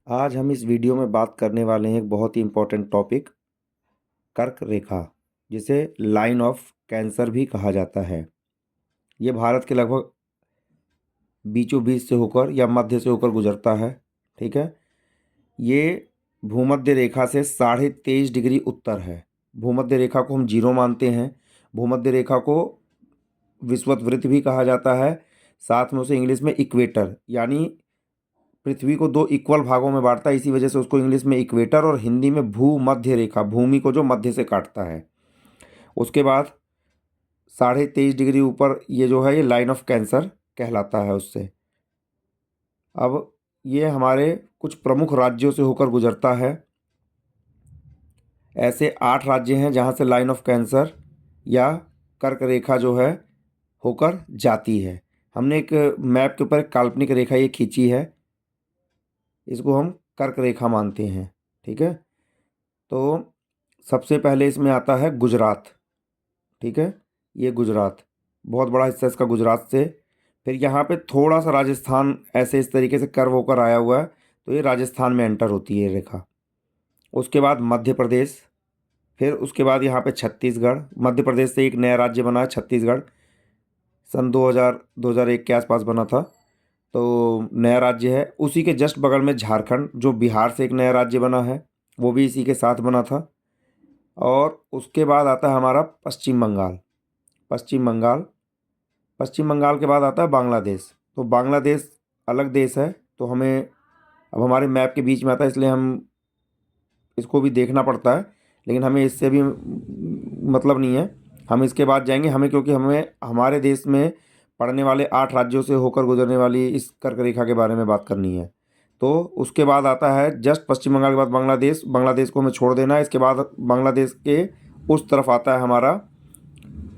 आज हम इस वीडियो में बात करने वाले हैं एक बहुत ही इम्पोर्टेंट टॉपिक, कर्क रेखा, जिसे लाइन ऑफ कैंसर भी कहा जाता है। ये भारत के लगभग बीचों बीच से होकर या मध्य से होकर गुजरता है। ठीक है, ये भूमध्य रेखा से 23.5 डिग्री उत्तर है। भूमध्य रेखा को हम जीरो मानते हैं। भूमध्य रेखा को विषुवत भी कहा जाता है, साथ में उसे इंग्लिश में इक्वेटर, यानी पृथ्वी को दो इक्वल भागों में बांटता है, इसी वजह से उसको इंग्लिश में इक्वेटर और हिंदी में भूमध्य रेखा, भूमि को जो मध्य से काटता है। उसके बाद 23.5 डिग्री ऊपर ये जो है ये लाइन ऑफ कैंसर कहलाता है उससे। अब ये हमारे कुछ प्रमुख राज्यों से होकर गुजरता है। ऐसे 8 राज्य हैं जहाँ से लाइन ऑफ कैंसर या कर्क रेखा जो है होकर जाती है। हमने एक मैप के ऊपर एक काल्पनिक रेखा ये खींची है, इसको हम कर्क रेखा मानते हैं। ठीक है, तो सबसे पहले इसमें आता है गुजरात। ठीक है, ये गुजरात बहुत बड़ा हिस्सा इसका गुजरात से। फिर यहाँ पे थोड़ा सा राजस्थान ऐसे इस तरीके से कर्व होकर आया हुआ है, तो ये राजस्थान में एंटर होती है रेखा। उसके बाद मध्य प्रदेश, फिर उसके बाद यहाँ पे छत्तीसगढ़। मध्य प्रदेश से एक नया राज्य बना है छत्तीसगढ़, सन 2001 के आसपास बना था, तो नया राज्य है। उसी के जस्ट बगल में झारखंड, जो बिहार से एक नया राज्य बना है, वो भी इसी के साथ बना था। और उसके बाद आता है हमारा पश्चिम बंगाल। पश्चिम बंगाल पश्चिम बंगाल के बाद आता है बांग्लादेश। तो बांग्लादेश अलग देश है, तो हमें अब हमारे मैप के बीच में आता है, इसलिए हम इसको भी देखना पड़ता है, लेकिन हमें इससे भी मतलब नहीं है। हम इसके बाद जाएंगे, हमें क्योंकि हमें हमारे देश में पड़ने वाले 8 राज्यों से होकर गुजरने वाली इस कर्क रेखा के बारे में बात करनी है। तो उसके बाद आता है जस्ट पश्चिम बंगाल के बाद बांग्लादेश। बांग्लादेश को हमें छोड़ देना है। इसके बाद बांग्लादेश के उस तरफ आता है हमारा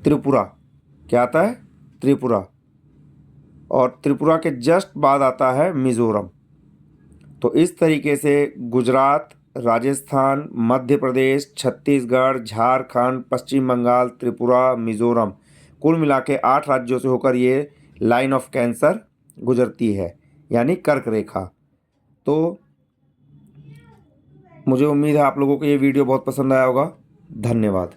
त्रिपुरा। क्या आता है? त्रिपुरा। और त्रिपुरा के जस्ट बाद आता है मिज़ोरम। तो इस तरीके से गुजरात, राजस्थान, मध्य प्रदेश, छत्तीसगढ़, झारखंड, पश्चिम बंगाल, त्रिपुरा, मिज़ोरम, कुल मिला के 8 राज्यों से होकर ये लाइन ऑफ कैंसर गुजरती है, यानी कर्क रेखा। तो मुझे उम्मीद है आप लोगों को ये वीडियो बहुत पसंद आया होगा। धन्यवाद।